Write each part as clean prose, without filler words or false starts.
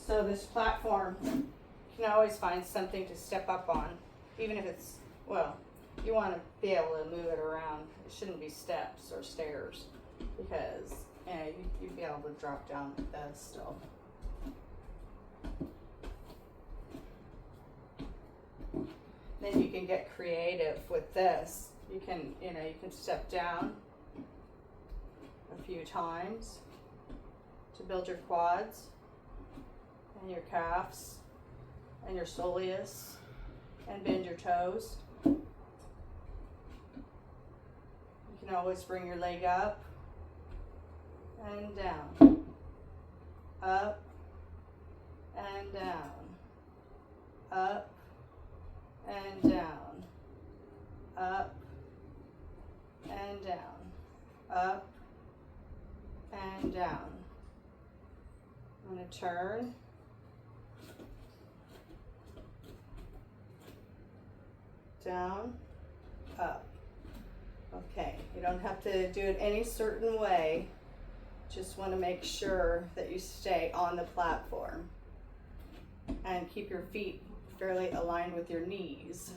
So this platform, you can always find something to step up on, even if it's, well, you want to be able to move it around. It shouldn't be steps or stairs, because you'd be able to drop down like this still. Then you can get creative with this. You can, you can step down a few times to build your quads and your calves and your soleus, and bend your toes. You can always bring your leg up and down, up and down, up and down, up and down, up and down. I'm going to turn. Down, up. Okay, you don't have to do it any certain way. Just want to make sure that you stay on the platform and keep your feet fairly aligned with your knees.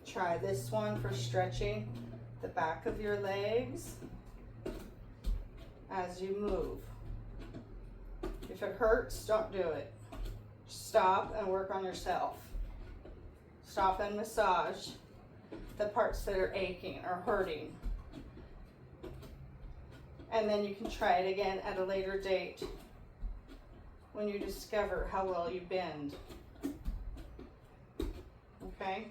Try this one for stretching the back of your legs as you move. If it hurts, don't do it. Stop and work on yourself. Stop and massage the parts that are aching or hurting. And then you can try it again at a later date when you discover how well you bend. Okay?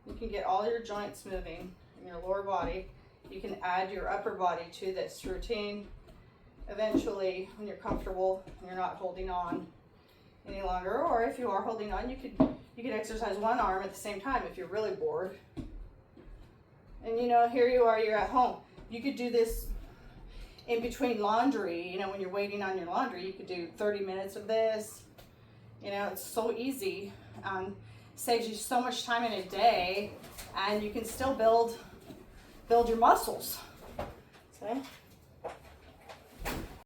You can get all your joints moving in your lower body. You can add your upper body to this routine. Eventually, when you're comfortable and you're not holding on any longer, or if you are holding on, you could exercise one arm at the same time if you're really bored. And here you are, you're at home. You could do this in between laundry, when you're waiting on your laundry. You could do 30 minutes of this. It's so easy. Saves you so much time in a day, and you can still build your muscles. Okay?